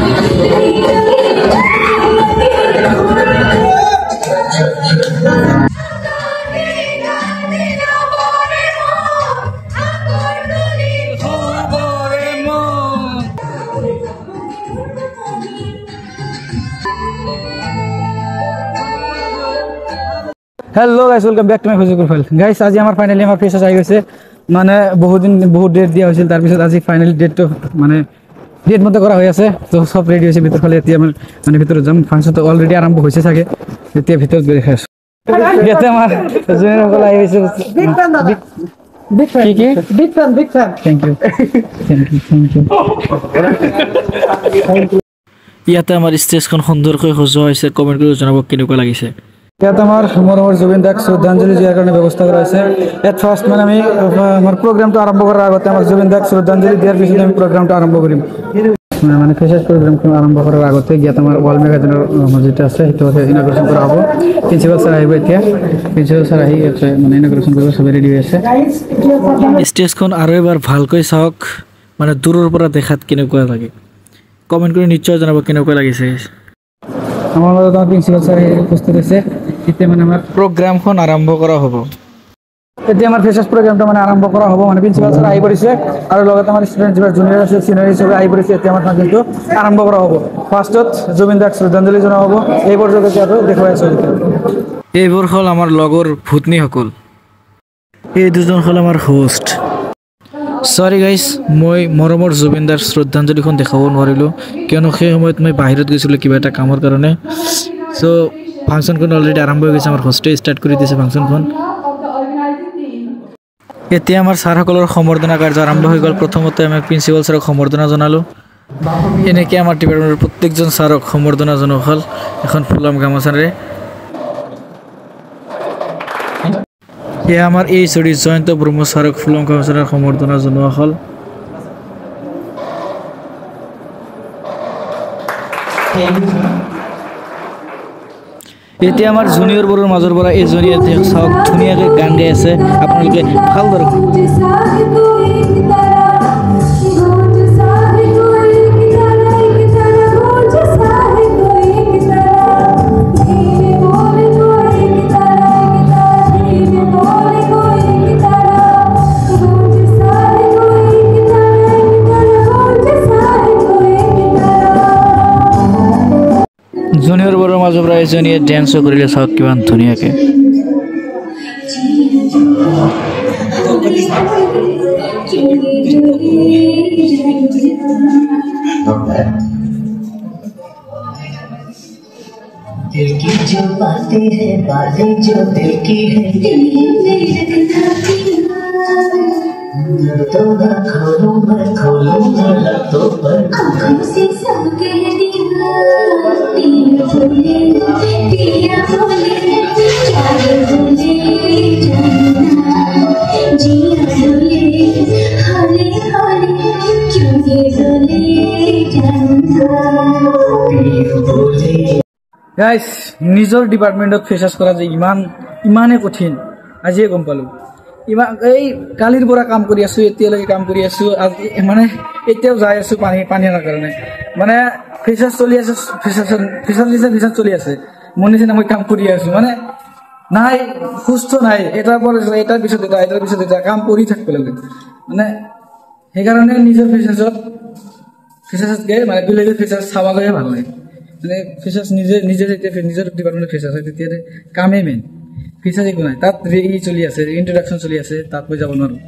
hello guys welcome back to my Facebook profile guys आज আমার finally আমার ফেসাস আই গেছে মানে বহুত ডেট দিয়া হইছিল তার পিছত আজি ফাইনালি ডেট তো মানে ডেট মতে করা হই আছে তো সব রেডি হইছে ভিতর খালি এতিয়া মানে ভিতর জাম ফাংশন তো অলরেডি আরম্ভ হইছে থাকে এতিয়া ভিতর গরে খাস গেতে আমার জুনিয়র হল আই হইছে বিগ ফ্যান থ্যাংক ইউ ইয়াতে আমাৰ ষ্টেজখন সুন্দৰকৈ সজোৱা হৈছে কমেন্ট কৰি জনাব কেনেকুৱা লাগিছে ইয়াত আমাৰ মৰমৰ জুবিন দাক শ্ৰদ্ধাঞ্জলি দিয়াৰ কাৰণে ব্যৱস্থা কৰা হৈছে এট ফাৰ্ষ্ট মানে আমি আমাৰ প্ৰগ্ৰামটো আৰম্ভ কৰাৰ আগতে আমাৰ জুবিন দাক শ্ৰদ্ধাঞ্জলি দিয়াৰ পিছত আমি প্ৰগ্ৰামটো আৰম্ভ কৰিম মানে ফেচাস প্ৰগ্ৰামটো আৰম্ভ কৰাৰ আগতে ইয়াত আমাৰ ৱাল মেগাজিনৰ যেটা আছে সেইটো ইনগ্ৰেশ্যন কৰা হ'ব প্ৰিন্সিপাল ছাৰ আহিব এতিয়া প্ৰিন্সিপাল ছাৰ আহি মানে ইনগ্ৰেশ্যন কৰিব সবে ৰেডি হৈ আছে ষ্টেজখন আৰু এবাৰ ভালকৈ চাওক মানে দূৰৰ পৰা দেখাত কেনেকুৱা লাগে কমেন্ট কৰি নিশ্চয় জনাব কেনেকুৱা লাগিছে আমাৰ লগত প্ৰিন্সিপাল ছাৰ উপস্থিত আছে এতিয়া মানে আমাৰ প্ৰগ্ৰামখন আৰম্ভ কৰা হ'ব এতিয়া আমাৰ ফেচাস প্ৰগ্ৰামটো মানে আৰম্ভ কৰা হ'ব মানে প্ৰিন্সিপাল ছাৰ আহি পৰিছে আৰু লগতে আমাৰ ষ্টুডেণ্ট যিবোৰ জুনিয়ৰ আছে চিনিয়ৰ হিচাপে আহি পৰিছে এতিয়া আমাৰ ফাংচনটো আৰম্ভ কৰা হ'ব ফাৰ্ষ্টত জুবিন দাক শ্ৰদ্ধাঞ্জলি জনোৱা হ'ব এইবোৰ জগতে আৰু দেখুৱাই আছোঁ এইবোৰ হ'ল আমাৰ লগৰ ভূতনীসকল এই দুজন হ'ল আমাৰ হোষ্ট সৰি গাইজ মই মৰমৰ জুবিন দাৰ শ্ৰদ্ধাঞ্জলিখন দেখাব নোৱাৰিলোঁ কিয়নো সেই সময়ত মই বাহিৰত গৈছিলোঁ কিবা এটা কামৰ কাৰণে চ' ফাংচনখন অলৰেডি আৰম্ভ হৈ গৈছে আমাৰ হোষ্টে ষ্টাৰ্ট কৰি দিছে ফাংচনখন এতিয়া আমাৰ ছাৰসকলৰ সম্বৰ্ধনা কাৰ্য আৰম্ভ হৈ গ'ল প্ৰথমতে আমি প্ৰিন্সিপাল ছাৰক সম্বৰ্ধনা জনালোঁ এনেকৈ আমাৰ ডিপাৰ্টমেণ্টৰ প্ৰত্যেকজন ছাৰক সম্বৰ্ধনা জনোৱা হ'ল এখন ফুলাম গামোচাৰে এয়া আমাৰ এই চৰি জয়ন্ত ব্ৰহ্ম ছাৰক ফুলাম গামোচাৰে সম্বৰ্ধনা জনোৱা হ'ল এতিয়া আমাৰ জুনিয়ৰবোৰৰ মাজৰ পৰা এজনী চাওক ধুনীয়াকৈ গান গাই আছে আপোনালোকে ভালদৰে জুনিয়ৰবোৰৰ মাজৰ পৰা এজনীয়ে ডেন্সো কৰিলে চাওক কিমান ধুনীয়াকৈ दिल की जो बातें हैं बातें जो दिल की है दिल में रखना तो मैं खोलूंगा तो पर आँखों से सब कह दिया पिया बोले प्यार बोले जाना जिया डोले हाले हाले क्यों ये डोले जाना बोले গাইস নিজৰ ডিপাৰ্টমেণ্টত ফেচাস কৰা যে ইমানে কঠিন আজিয়ে গম পালোঁ ইমান এই কালিৰ পৰা কাম কৰি আছোঁ এতিয়ালৈকে কাম কৰি আছোঁ আজি মানে এতিয়াও যাই আছোঁ পানীৰ কাৰণে মানে ফেচাস চলি আছে ফেচাস চলি আছে মোৰ নিচিনা মই কাম কৰি আছোঁ মানে নাই সুস্থ নাই এটাৰ পিছত এটা কাম কৰি থাকিব লাগে মানে সেইকাৰণে নিজৰ ফেচাসতকৈ মানে বেলেগৰ ফেচাস চাব গৈয়ে ভাল লাগে মানে ফেচাস নিজৰ ডিপাৰ্টমেণ্টৰ ফেচাস হয় তেতিয়া কামেই মেইন ফেচাস একো নাই তাত চলি আছে ইন্ট্ৰডাকশ্যন চলি আছে তাত মই যাব নোৱাৰোঁ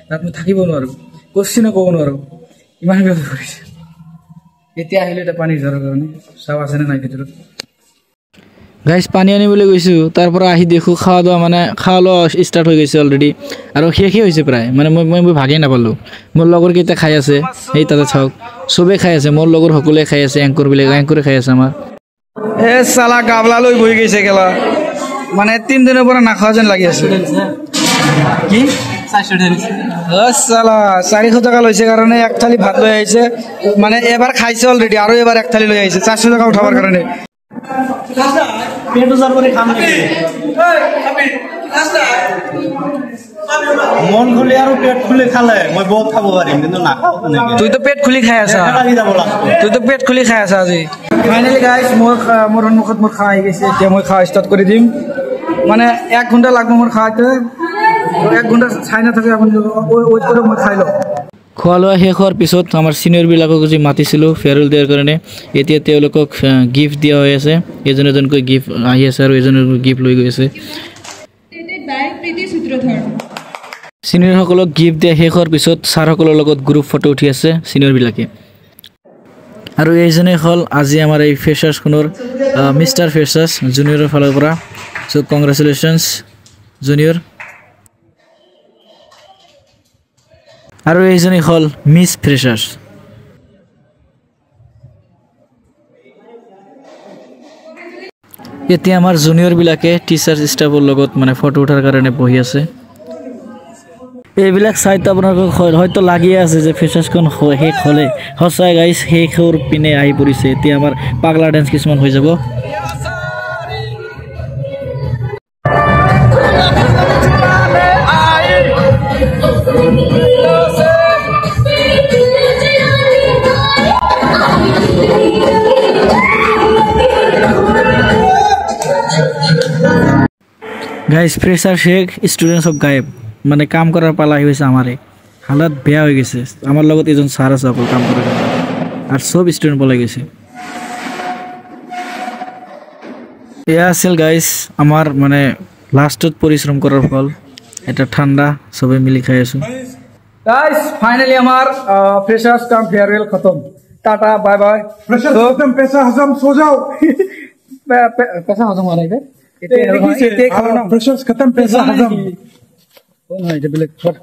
তাত মই থাকিব নোৱাৰোঁ কোৱেশ্যনো ক'ব নোৱাৰোঁ ইমান ব্যৱস্থা কৰিছে এতিয়া আহিলোঁ এটা পানী যোৱাৰ কাৰণে চাব আছেনে নাই ভিতৰত গাইজ পানী আনিবলৈ গৈছোঁ তাৰ পৰা আহি দেখোঁ খোৱা লোৱা ষ্টাৰ্ট হৈ গৈছে অলৰেডি আৰু শেষেই হৈছে প্ৰায় মানে মই ভাগেই নাপালোঁ মোৰ লগৰকেইটা খাই আছে সেই তাতে চাওক চবেই খাই আছে মোৰ লগৰ সকলোৱে খাই আছে এংকৰে খাই আছে আমাৰ এই চালা গাবলা লৈ বহি গৈছে গেলা মানে 3 দিনৰ পৰা নাখোৱা যেন লাগি আছে কি 400 টকা লৈছে কাৰণে এক থালি ভাত লৈ আহিছে মানে এবাৰ খাইছে অলৰেডি আৰু এবাৰ এক থালি লৈ আহিছে 400 টকা উঠাবৰ কাৰণে পেট উজাৰ কৰি খাম নেকি মন খুলি আৰু পেট খুলি খালে মই বহুত খাব পাৰিম কিন্তু নাখাওঁ তেনেকে তুই তো পেট খুলি খাই আছা লাগি যাব লাষ্টত তুই তো পেট খুলি খাই আছা আজি ফাইনেলি গাইজ মোৰ সন্মুখত মোৰ খাই গৈছে এতিয়া মই খাওয়া ষ্টাৰ্ট কৰি দিম মানে 1 ঘণ্টা লাগব মোৰ খাওয়াতে 1 ঘণ্টা চাই নাথাকে আপুনি ওয়েট কৰি মই খাই লওঁ খোৱা লোৱা শেষ হোৱাৰ পিছত আমাৰ ছিনিয়ৰবিলাকক যে মাতিছিলোঁ ফেয়াৰৱেল দিয়াৰ কাৰণে এতিয়া তেওঁলোকক গিফ্ট দিয়া হৈ আছে এজন এজনকৈ গিফ্ট আহি আছে আৰু এজন গিফ্ট লৈ গৈ আছে ছিনিয়ৰসকলক গিফ্ট দিয়া শেষ হোৱাৰ পিছত ছাৰসকলৰ লগত গ্ৰুপ ফটো উঠি আছে ছিনিয়ৰবিলাকে আৰু এইজনে হ'ল আজি আমাৰ এই ফ্ৰেছাৰ্ছখনৰ মিষ্টাৰ ফ্ৰেছাৰ্ছ জুনিয়ৰৰ ফালৰ পৰা চ' কংগ্ৰেচুলেশ্যনছ জুনিয়ৰ আৰু এইজনে হ'ল মিছ ফ্ৰেছাৰ্ছ এতিয়া আমাৰ জুনিয়ৰবিলাকে টিচাৰ ষ্টাফৰ লগত মানে ফটো উঠাৰ কাৰণে বহি আছে এইবিলাক চাইতো আপোনালোকক হয়তো লাগিয়ে আছে যে ফ্ৰেছাৰ্ছখন শেষ হ'লে সঁচাই গাইজ শেষৰ পিনে আহি পৰিছে এতিয়া আমাৰ পাগলা ডেন্স কিছুমান হৈ যাব গাইজ ফ্ৰেছাৰ শেষ ষ্টুডেণ্ট চব গায়েব মানে কাম কৰাৰ পালা আহি হৈছে আমাৰে হালত বেয়া হৈ গৈছে আমাৰ লগত এজন ছাৰ আছে অকল কাম কৰাৰ আৰু চব ষ্টুডেণ্ট পলাই গৈছে এয়া আছিল গাইজ আমাৰ মানে লাষ্টত পৰিশ্ৰম কৰাৰ ফল এটা ঠাণ্ডা চবে মিলি খাই আছোঁ गाइस फाइनली हमार फ्रेशर्स का फेयरवेल खत्म टाटा बाय बाय फ्रेशर्स खत्म पैसा हजम सो जाओ पैसा हजम हो रहा है फ्रेशर्स खत्म पैसा हजम কোন হয় এটা বেলেগ ফট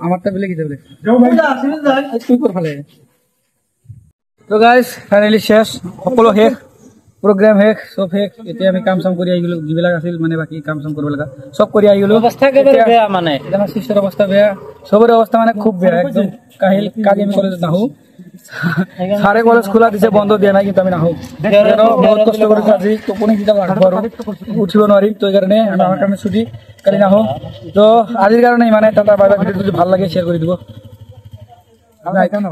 আমারটা বেলেগ এটা বেলেগ যাও ভাই আসিল যাই তুই কর ফেলে তো গাইস ফাইনালি শেষ সকলো শেষ প্রোগ্রাম শেষ সব শেষ এতিয়া আমি কাম সাম কৰি আই গলো যিবিলাক আছিল মানে বাকি কাম সাম কৰিব লাগা সব কৰি আই গলো অৱস্থা কেবাৰে বেয়া মানে জানা সিস্টাৰ অৱস্থা বেয়া সবৰ অৱস্থা মানে খুব বেয়া একদম কালি আমি কলেজ নাহো সারে কলেজ খোলা দিছে বন্ধ দিয়া নাই কিন্তু আমি নাহো বহুত কষ্ট কৰি আজি টোপনি কিটা লাগব আৰু উঠিব নোৱাৰিম তো এই কাৰণে আমাৰ কাৰণে ছুটি কালি নাহো তো আজিৰ কাৰণে মানে টাটা বাই বাই ভিডিঅ যদি ভাল লাগে শেয়াৰ কৰি দিব আমি আইতা না